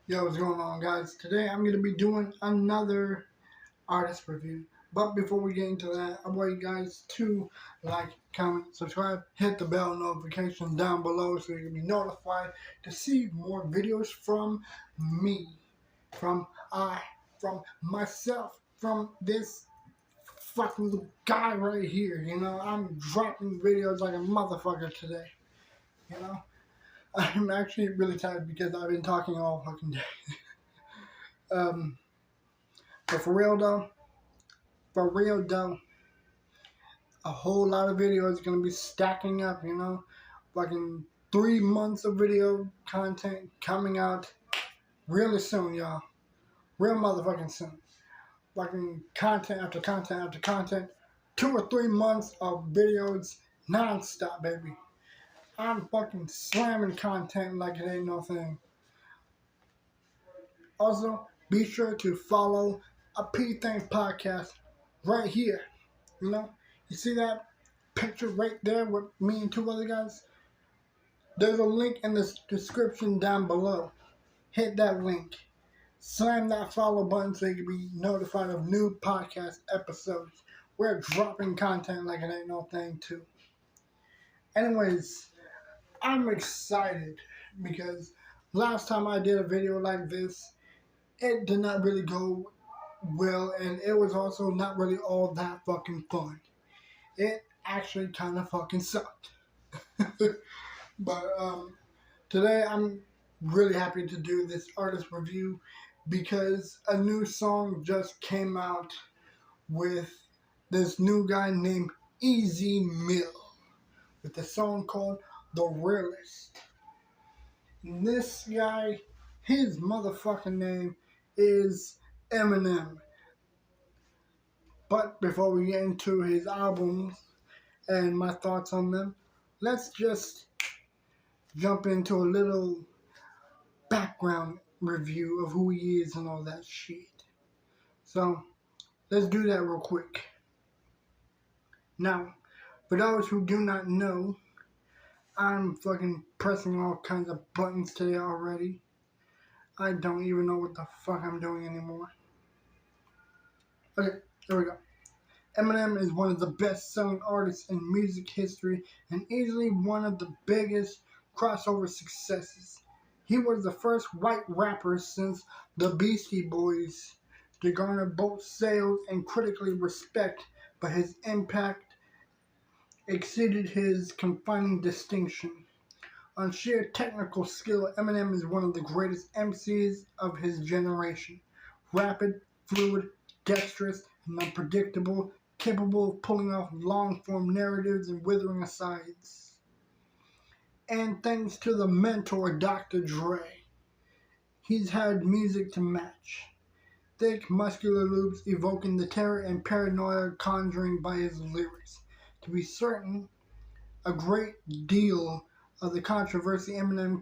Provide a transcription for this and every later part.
Yo, what's going on, guys? Today I'm going to be doing another artist review. But before we get into that, I want you guys to like, comment, subscribe, hit the bell notification down below so you can be notified to see more videos from me, from from myself, from this fucking little guy right here. I'm dropping videos like a motherfucker today. You know, I'm actually really tired because I've been talking all fucking day. Um, but for real though, a whole lot of videos gonna be stacking up, fucking 3 months of video content coming out really soon, y'all. Real motherfucking soon. Fucking content after content after content. 2 or 3 months of videos non-stop, baby. I'm fucking slamming content like it ain't no thing. Also, be sure to follow a P Thing podcast right here. You see that picture right there with me and two other guys? There's a link in the description down below. Hit that link. Slam that follow button so you can be notified of new podcast episodes. We're dropping content like it ain't no thing, too. Anyways, I'm excited because last time I did a video like this, it did not really go well, and it was also not really all that fucking fun. It actually kind of fucking sucked. But today I'm really happy to do this artist review because a new song just came out with this new guy named Easy Mill with a song called The Realist. And this guy, his motherfucking name is Eminem. But before we get into his albums and my thoughts on them, let's just jump into a little background review of who he is and all that shit. So, let's do that real quick. Now, for those who do not know, I'm fucking pressing all kinds of buttons today already. I don't even know what the fuck I'm doing anymore. Okay, there we go. Eminem is one of the best-selling artists in music history and easily one of the biggest crossover successes. He was the first white rapper since the Beastie Boys to garner both sales and critically respect, but his impact exceeded his confining distinction. On sheer technical skill, Eminem is one of the greatest MCs of his generation. Rapid, fluid, dexterous, and unpredictable, capable of pulling off long-form narratives and withering asides. And thanks to the mentor Dr. Dre, he's had music to match. Thick, muscular loops evoking the terror and paranoia conjuring by his lyrics. To be certain, a great deal of the controversy Eminem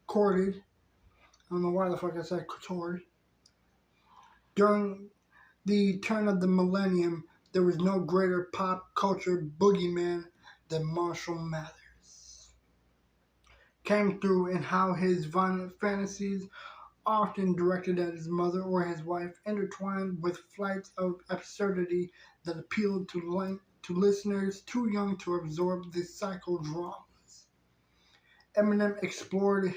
courted, I don't know why the fuck I said courted, during the turn of the millennium, there was no greater pop culture boogeyman than Marshall Mathers. Came through in how his violent fantasies, often directed at his mother or his wife, intertwined with flights of absurdity that appealed to listeners too young to absorb the psychodramas. Eminem explored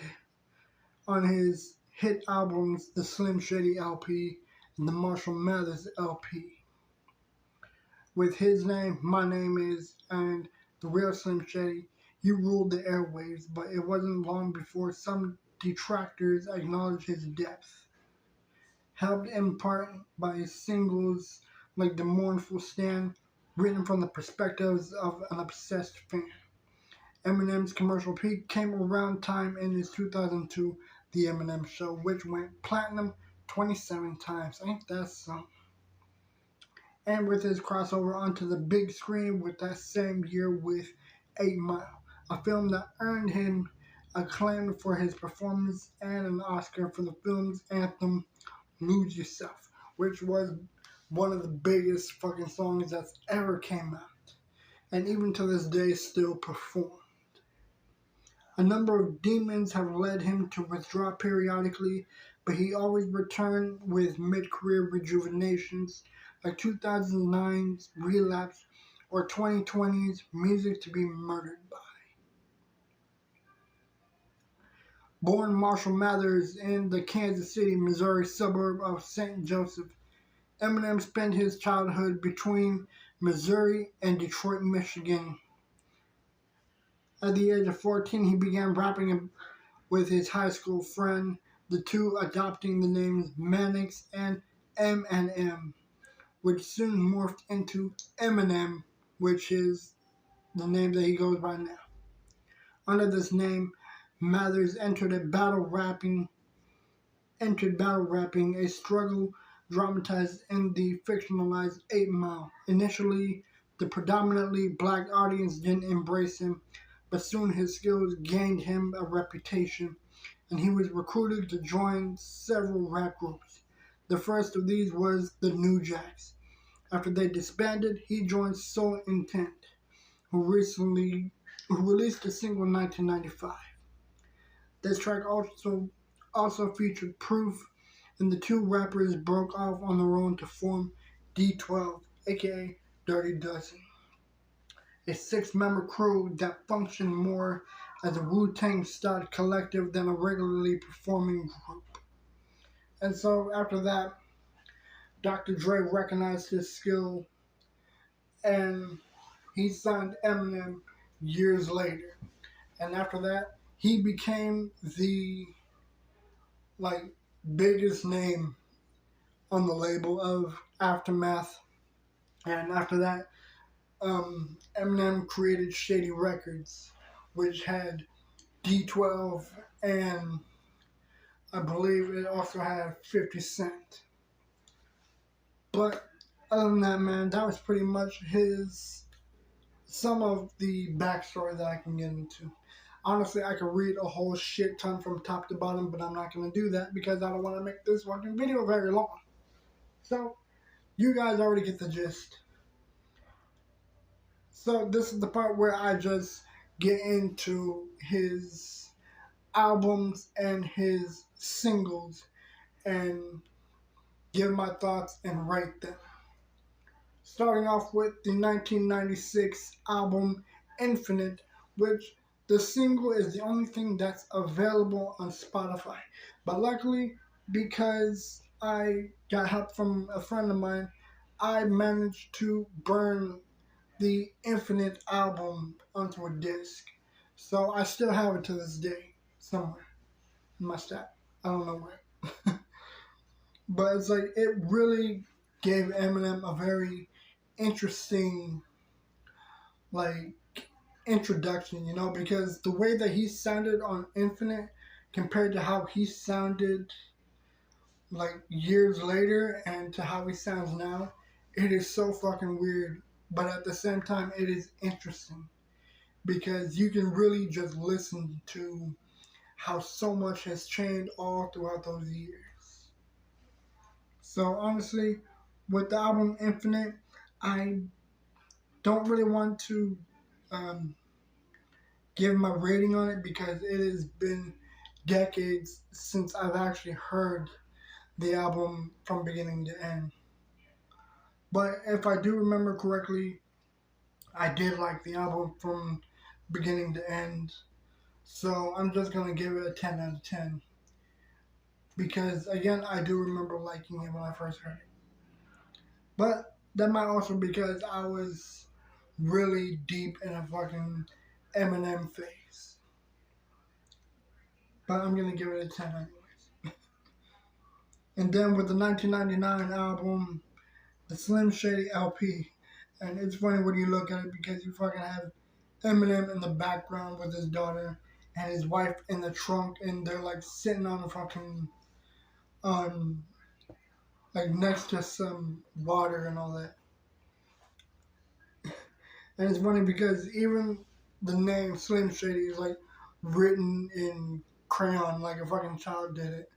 on his hit albums, the Slim Shady LP and the Marshall Mathers LP. With His Name, My Name Is, and The Real Slim Shady, he ruled the airwaves, but it wasn't long before some detractors acknowledged his depth. Helped in part by his singles like The Mournful Stand, written from the perspectives of an obsessed fan. Eminem's commercial peak came around time in his 2002 The Eminem Show, which went platinum 27 times. Ain't that something? And with his crossover onto the big screen with that same year with 8 Mile, a film that earned him acclaim for his performance and an Oscar for the film's anthem, Lose Yourself, which was one of the biggest fucking songs that's ever came out, and even to this day still performed. A number of demons have led him to withdraw periodically, but he always returned with mid-career rejuvenations, like 2009's Relapse or 2020's Music to be Murdered by. Born Marshall Mathers in the Kansas City, Missouri suburb of St. Joseph, Eminem spent his childhood between Missouri and Detroit, Michigan. At the age of 14, he began rapping with his high school friend, the two adopting the names Mannix and M&M, which soon morphed into Eminem, which is the name that he goes by now. Under this name, Mathers entered battle rapping, a struggle dramatized in the fictionalized 8 Mile. Initially, the predominantly black audience didn't embrace him, but soon his skills gained him a reputation, and he was recruited to join several rap groups. The first of these was the New Jacks. After they disbanded, he joined Soul Intent, who released a single in 1995. This track also featured Proof, and the two rappers broke off on their own to form D12, aka Dirty Dozen, a 6-member crew that functioned more as a Wu-Tang style collective than a regularly performing group. And so after that, Dr. Dre recognized his skill and he signed Eminem years later. And after that, he became the like biggest name on the label of Aftermath. And after that, Eminem created Shady Records, which had D12 and I believe it also had 50 Cent. But other than that, man, that was pretty much some of the backstory that I can get into. Honestly, I could read a whole shit ton from top to bottom, but I'm not going to do that because I don't want to make this fucking video very long. So, you guys already get the gist. So, this is the part where I just get into his albums and his singles and give my thoughts and rate them. Starting off with the 1996 album Infinite, which the single is the only thing that's available on Spotify. But luckily, because I got help from a friend of mine, I managed to burn the Infinite album onto a disc. So I still have it to this day, somewhere in my stack. I don't know where. But it's like, it really gave Eminem a very interesting, like, introduction, because the way that he sounded on Infinite compared to how he sounded like years later and to how he sounds now, it is so fucking weird. But at the same time, it is interesting because you can really just listen to how so much has changed all throughout those years. So honestly, with the album Infinite, I don't really want to give my rating on it because it has been decades since I've actually heard the album from beginning to end. But if I do remember correctly, I did like the album from beginning to end. So I'm just going to give it a 10 out of 10. Because again, I do remember liking it when I first heard it. But that might also be because I was really deep in a fucking Eminem phase. But I'm going to give it a 10 anyways. And then with the 1999 album, the Slim Shady LP. And it's funny when you look at it because you fucking have Eminem in the background with his daughter and his wife in the trunk, and they're like sitting on a fucking, like next to some water and all that. And it's funny because even the name Slim Shady is like written in crayon like a fucking child did it.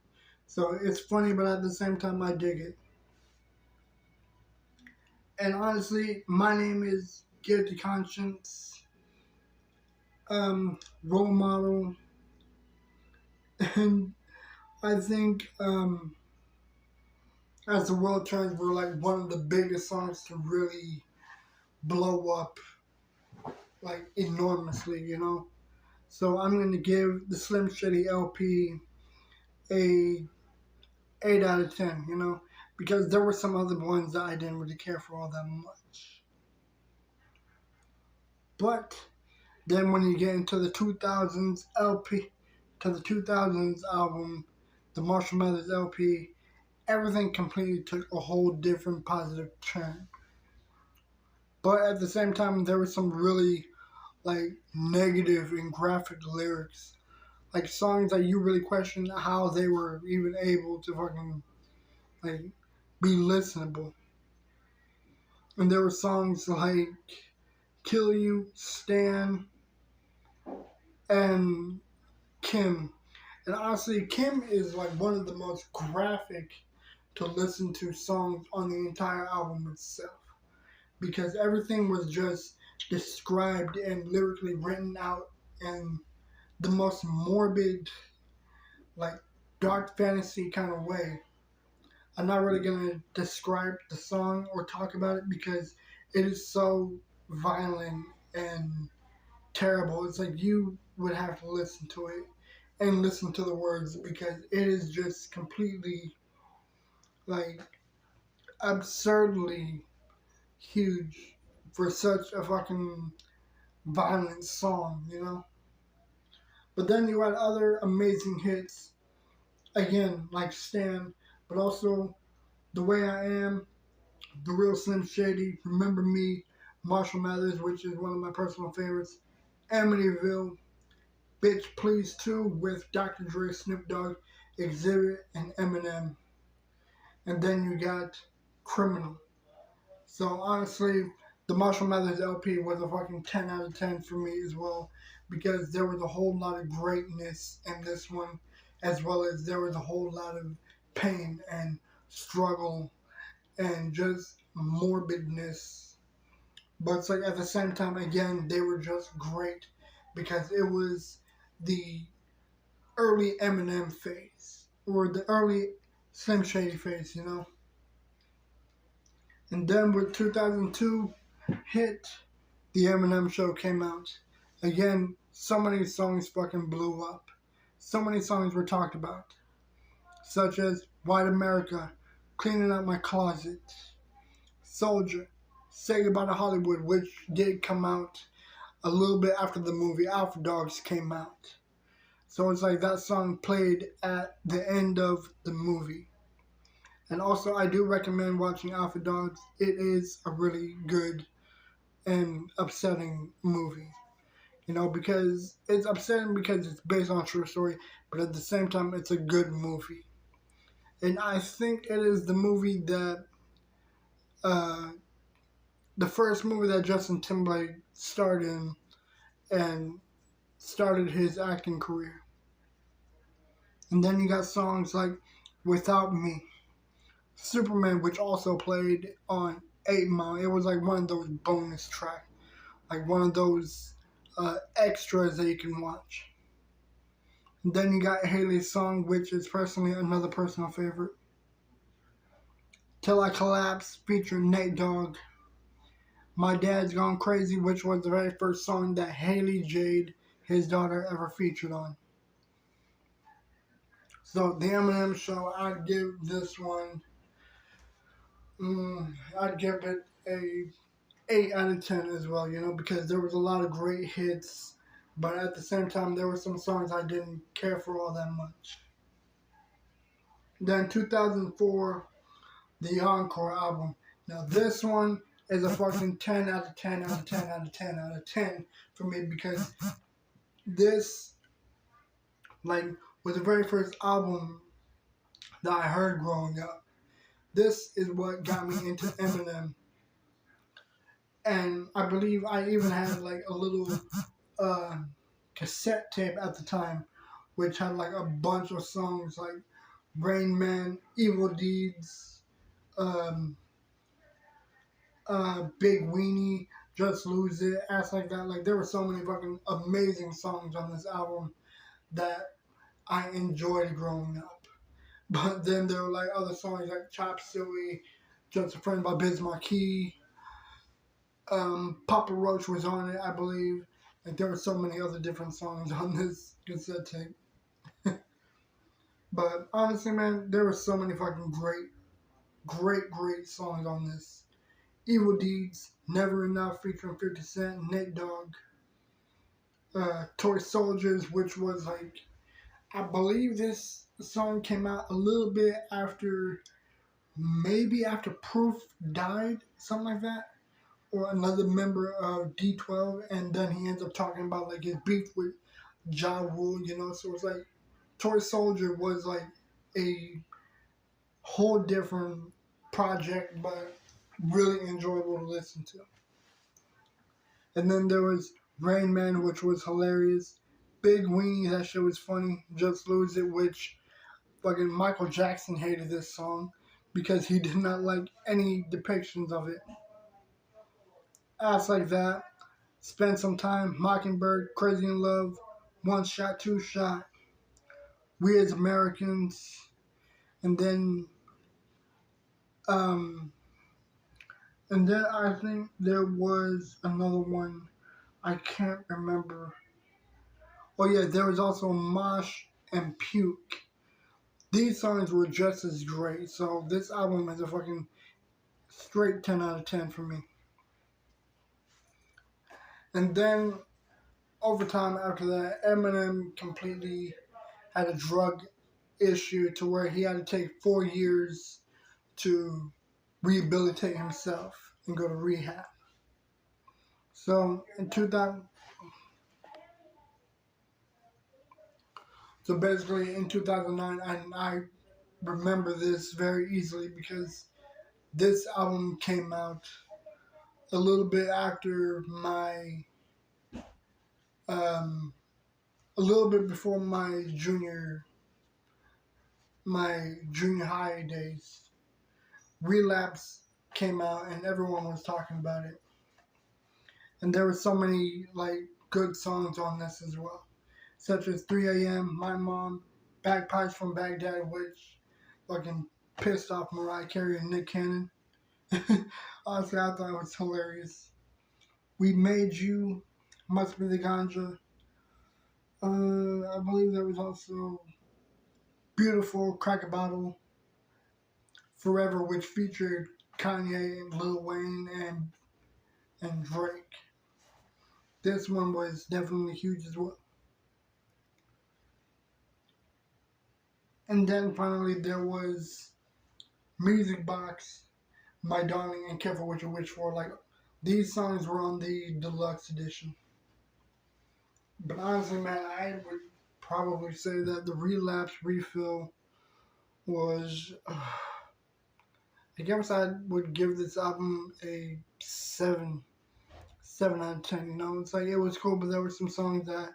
So it's funny, but at the same time I dig it. And honestly, my name is Guilty Conscience. role model, and I think as the world turns, we're like one of the biggest songs to really blow up like enormously, you know. So I'm gonna give the Slim Shady LP a 8 out of 10, you know, because there were some other ones that I didn't really care for all that much. But then when you get into the 2000s LP, to the 2000s album, the Marshall Mathers LP, everything completely took a whole different positive turn. But at the same time, there was some really like negative and graphic lyrics, like songs that you really question how they were even able to fucking like be listenable. And there were songs like "Kill You," "Stan," and "Kim." And honestly, "Kim" is like one of the most graphic to listen to songs on the entire album itself, because everything was just described and lyrically written out in the most morbid, like dark fantasy kind of way. I'm not really gonna describe the song or talk about it because it is so violent and terrible. It's like you would have to listen to it and listen to the words because it is just completely like absurdly huge for such a fucking violent song, you know? But then you had other amazing hits, again, like Stan, but also The Way I Am, The Real Slim Shady, Remember Me, Marshall Mathers, which is one of my personal favorites, Amityville, Bitch Please 2 with Dr. Dre, Snoop Dogg, Exhibit, and Eminem. And then you got Criminal. So honestly, the Marshall Mathers LP was a fucking 10 out of 10 for me as well, because there was a whole lot of greatness in this one, as well as there was a whole lot of pain and struggle and just morbidness. But it's like at the same time, again, they were just great because it was the early Eminem phase or the early Slim Shady phase, you know. And then with 2002 hit, the Eminem Show came out. Again, so many songs fucking blew up. So many songs were talked about, such as White America, Cleaning Out My Closet, Soldier, Say Goodbye to Hollywood, which did come out a little bit after the movie Alpha Dogs came out. So it's like that song played at the end of the movie. And also, I do recommend watching Alpha Dogs. It is a really good and upsetting movie. You know, because it's upsetting because it's based on a true story, but at the same time, it's a good movie. And I think it is the movie that, uh, the first movie that Justin Timberlake starred in and started his acting career. And then you got songs like Without Me, Superman, which also played on 8 Mile. It was like one of those bonus tracks, like one of those extras that you can watch. And then you got Haley's song, which is personally another personal favorite. Till I Collapse, featuring Nate Dogg. My Dad's Gone Crazy, which was the very first song that Haley Jade, his daughter, ever featured on. So the Eminem Show, I'd give this one, I'd give it a 8 out of 10 as well, you know, because there was a lot of great hits, but at the same time, there were some songs I didn't care for all that much. Then 2004, the Encore album. Now this one is a fucking 10 out of 10 out of 10 out of 10 out of 10 for me, because this, like, was the very first album that I heard growing up. This is what got me into Eminem. And I believe I even had like a little uh, cassette tape at the time, which had like a bunch of songs like Rain Man, Evil Deeds, um, Big Weenie, Just Lose It, Ass Like That. Like, there were so many fucking amazing songs on this album that I enjoyed growing up. But then there were like other songs like Chop Suey, Just a Friend by Biz Markie. Papa Roach was on it, I believe. Like, there were so many other different songs on this cassette tape. But honestly, man, there were so many fucking great songs on this. Evil Deeds, Never Enough featuring 50 Cent, Nate Dogg. Toy Soldiers, which was like, I believe this song came out a little bit after, maybe after Proof died, something like that. Or another member of D12, and then he ends up talking about like his beef with Ja Rule, you know. So it's like Toy Soldier was like a whole different project, but really enjoyable to listen to. And then there was Rain Man, which was hilarious. Big Weenie, that shit was funny. Just Lose It, which fucking Michael Jackson hated this song because he did not like any depictions of it. Ass Like That, Spend Some Time, Mockingbird, Crazy in Love, One Shot, Two Shot, We as Americans, and then um I think there was another one I can't remember. Oh yeah, there was also Mosh and Puke. These songs were just as great, so this album is a fucking straight 10 out of 10 for me. And then over time after that, Eminem completely had a drug issue to where he had to take 4 years to rehabilitate himself and go to rehab. So in 2000, so basically in 2009, I remember this very easily because this album came out a little bit after um, a little bit before my junior high days. Relapse came out and everyone was talking about it. And there were so many like good songs on this as well, such as 3 a.m., My Mom, Bagpipes from Baghdad, which fucking pissed off Mariah Carey and Nick Cannon. Honestly, I thought it was hilarious. We Made You, Must Be the Ganja. I believe there was also Beautiful, Crack a Bottle, Forever, which featured Kanye and Lil Wayne and Drake. This one was definitely huge as well. And then finally there was Music Box, My Darling, and Careful What You Wish For. Like, these songs were on the deluxe edition. But honestly, man, I would probably say that the Relapse Refill was. I guess I would give this album a 7 out of 10. You know, it's like it was cool, but there were some songs that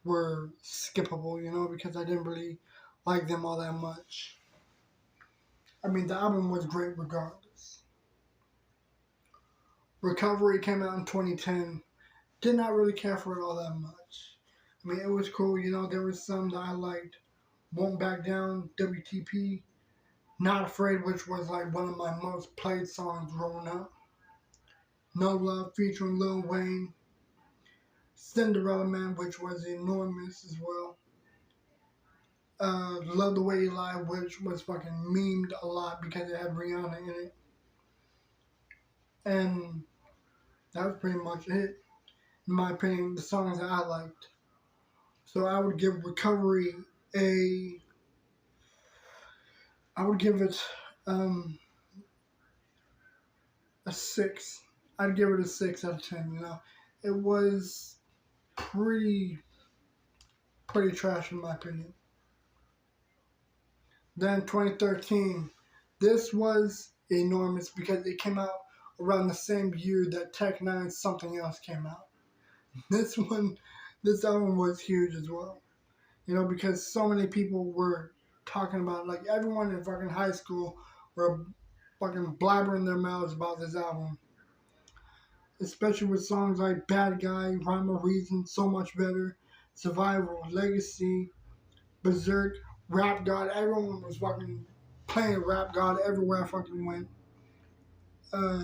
were skippable. You know, because I didn't really like them all that much. I mean, the album was great regardless. Recovery came out in 2010. Did not really care for it all that much. I mean, it was cool. You know, there was some that I liked. Won't Back Down, WTP, Not Afraid, which was like one of my most played songs growing up. No Love featuring Lil Wayne. Cinderella Man, which was enormous as well. Love the Way You Lie, which was fucking memed a lot because it had Rihanna in it. And that was pretty much it. In my opinion, the songs that I liked. So I would give Recovery I would give it a 6. I'd give it a 6 out of 10. You know, it was pretty trash in my opinion. Then 2013, this was enormous because it came out around the same year that Tech Nine's Something Else came out. This album was huge as well. You know, because so many people were talking about it. Like, everyone in fucking high school were fucking blabbering their mouths about this album. especially with songs like Bad Guy, Rhyme or Reason, So Much Better, Survival, Legacy, Berserk, Rap God. Everyone was fucking playing Rap God everywhere I fucking went. Uh,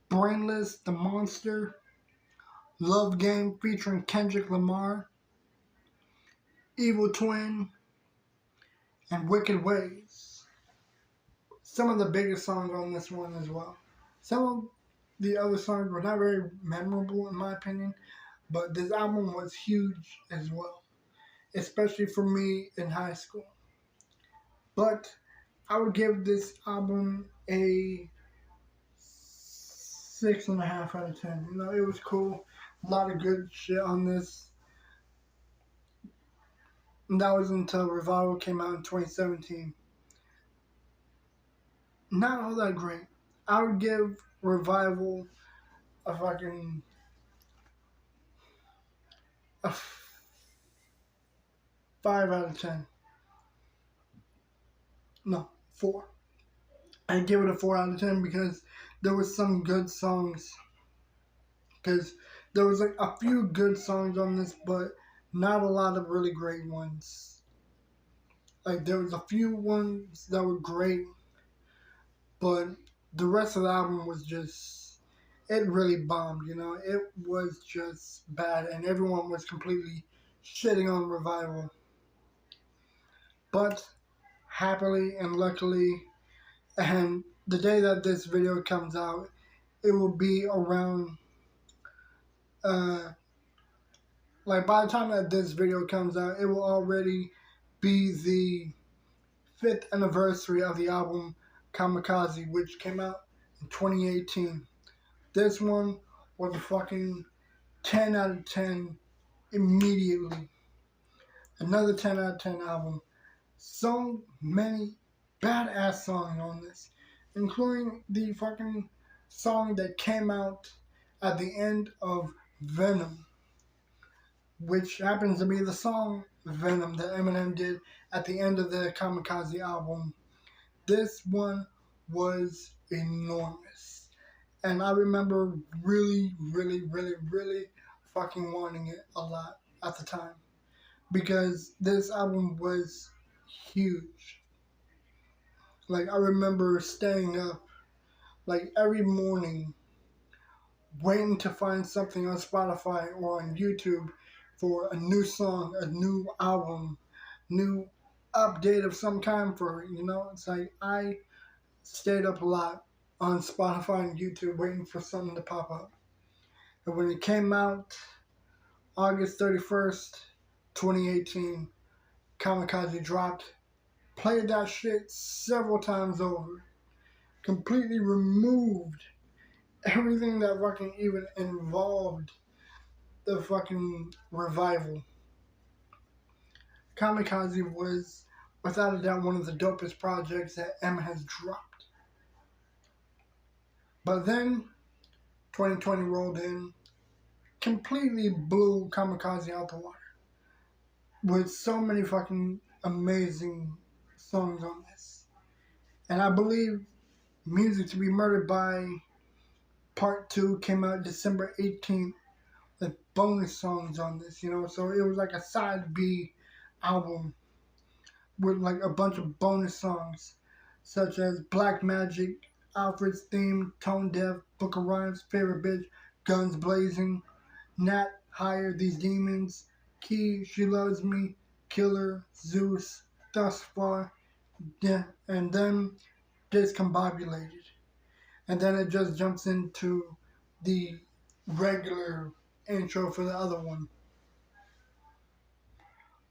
Brainless, The Monster, Love Game featuring Kendrick Lamar, Evil Twin, and Wicked Ways. Some of the biggest songs on this one as well. Some of the other songs were not very memorable in my opinion, but this album was huge as well, especially for me in high school. But I would give this album a 6.5 out of 10. You know, it was cool. A lot of good shit on this. And that was until Revival came out in 2017. Not all that great. I would give Revival a fucking a 5 out of 10. No, 4. I'd give it a 4 out of 10 because there was some good songs. Because there was like a few good songs on this, but not a lot of really great ones. Like there was a few ones that were great, but the rest of the album was just, it really bombed, you know. It was just bad, and everyone was completely shitting on Revival. But happily and luckily, and the day that this video comes out, it will be around, like by the time that this video comes out, it will already be the 5th anniversary of the album Kamikaze, which came out in 2018. This one was a fucking 10 out of 10 immediately. Another 10 out of 10 album. So many badass songs on this, including the fucking song that came out at the end of Venom, which happens to be the song Venom that Eminem did at the end of the Kamikaze album. This one was enormous. And I remember really, really, really, really fucking wanting it a lot at the time. Because this album was huge. Like, I remember staying up, like, every morning, waiting to find something on Spotify or on YouTube for a new song, a new album, new update of some kind for it, you know? It's like, I stayed up a lot on Spotify and YouTube waiting for something to pop up. And when it came out, August 31st, 2018, Kamikaze dropped. Played that shit several times over. Completely removed everything that fucking even involved the fucking Revival. Kamikaze was, without a doubt, one of the dopest projects that M has dropped. But then, 2020 rolled in, completely blew Kamikaze out the water. With so many fucking amazing songs on this. And I believe Music to Be Murdered by Part 2 came out December 18th with bonus songs on this, you know. So it was like a side B album with like a bunch of bonus songs such as Black Magic, Alfred's Theme, Tone Deaf, Book of Rhymes, Favorite Bitch, Guns Blazing, Nat, Higher These Demons, Key, She Loves Me, Killer, Zeus, Thus Far, and then Discombobulated. And then it just jumps into the regular intro for the other one.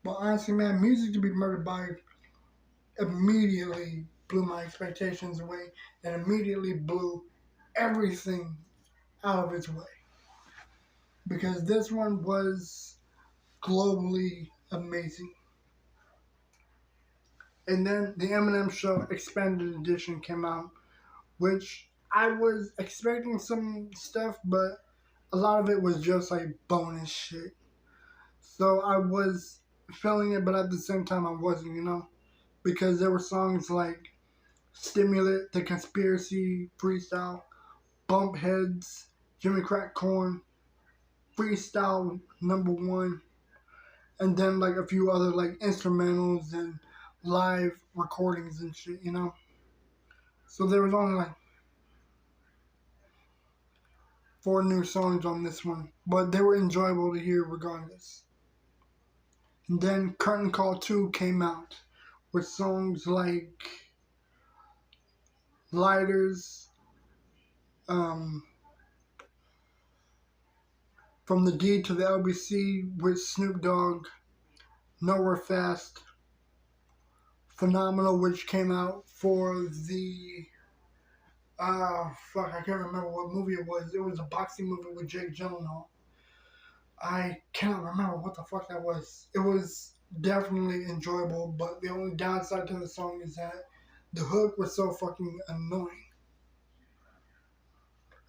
But honestly, man, Music to Be Murdered by immediately blew my expectations away and immediately blew everything out of its way. Because this one was globally amazing. And then the Eminem Show Expanded Edition came out, which I was expecting some stuff, but a lot of it was just like bonus shit. So I was feeling it, but at the same time I wasn't, you know? Because there were songs like Stimulant, The Conspiracy Freestyle, Bump Heads, Jimmy Crack Corn, Freestyle #1, and then like a few other like instrumentals and live recordings and shit, you know. So there was only like 4 new songs on this one, but they were enjoyable to hear regardless. And then Curtain Call 2 came out with songs like Lighters, um, From the D to the LBC with Snoop Dogg, Nowhere Fast, Phenomenal, which came out for the fuck, I can't remember what movie it was. It was a boxing movie with Jake Gyllenhaal. I cannot remember what the fuck that was. It was definitely enjoyable, but the only downside to the song is that the hook was so fucking annoying.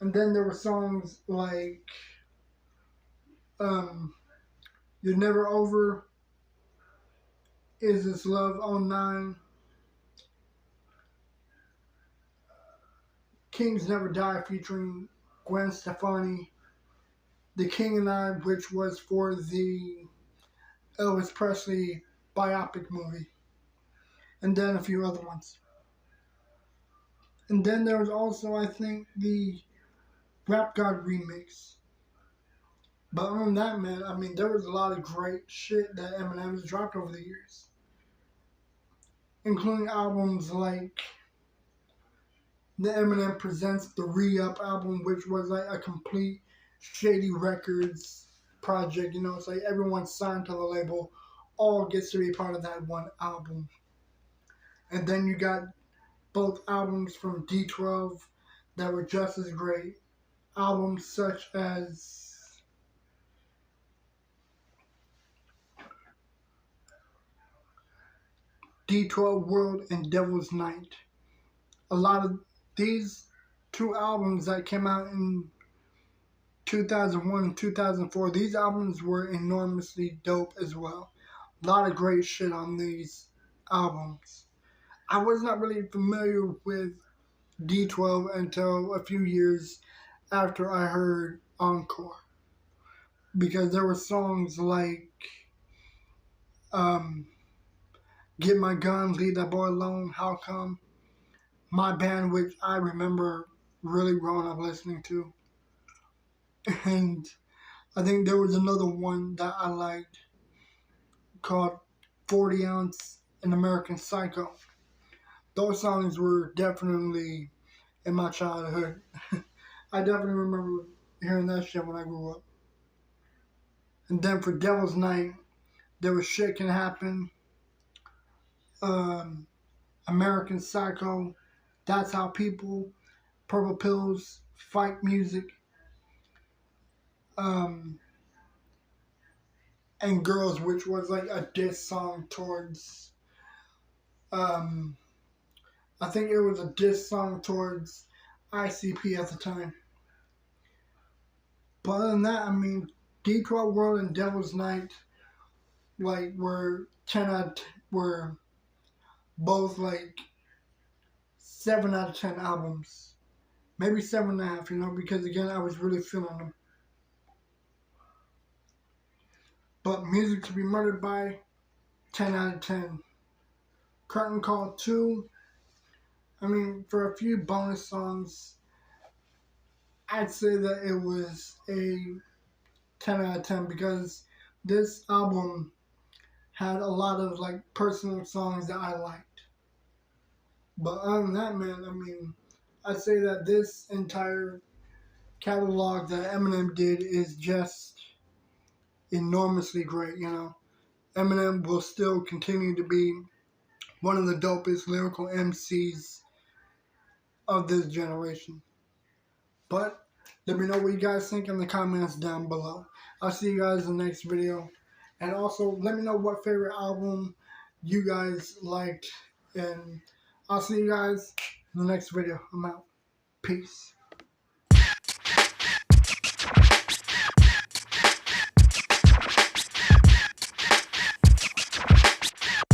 And then there were songs like You're Never Over, Is This Love on 9, Kings Never Die featuring Gwen Stefani, The King and I, which was for the Elvis Presley biopic movie, and then a few other ones. And then there was also, I think, the Rap God remix. But other than that, man, I mean, there was a lot of great shit that Eminem has dropped over the years, including albums like the Eminem Presents the Re-Up album, which was like a complete Shady Records project. You know, it's like everyone signed to the label, all gets to be part of that one album. And then you got both albums from D12 that were just as great. Albums such as D12 World and Devil's Night. A lot of these 2 albums that came out in 2001 and 2004, these albums were enormously dope as well. A lot of great shit on these albums. I was not really familiar with D12 until a few years after I heard Encore, because there were songs like um, Get My Gun, Leave That Boy Alone, How Come, My Band, which I remember really growing up listening to. And I think there was another one that I liked called 40 Ounce and American Psycho. Those songs were definitely in my childhood. I definitely remember hearing that shit when I grew up. And then for Devil's Night, there was Shit Can Happen, um, American Psycho, That's How People, Purple Pills, Fight Music, um, and Girls, which was like a diss song towards, um, I think it was a diss song towards ICP at the time. But other than that, I mean, D12 World and Devil's Night, like, were 10 out, were both like 7 out of 10 albums. Maybe 7.5, you know, because again, I was really feeling them. But Music to Be Murdered By, 10 out of 10. Curtain Call 2, I mean, for a few bonus songs, I'd say that it was a 10 out of 10 because this album had a lot of like personal songs that I liked. But other than that, man, I mean, I'd say that this entire catalog that Eminem did is just enormously great, you know. Eminem will still continue to be one of the dopest lyrical MCs of this generation. But let me know what you guys think in the comments down below. I'll see you guys in the next video. And also, let me know what favorite album you guys liked. And I'll see you guys in the next video. I'm out. Peace.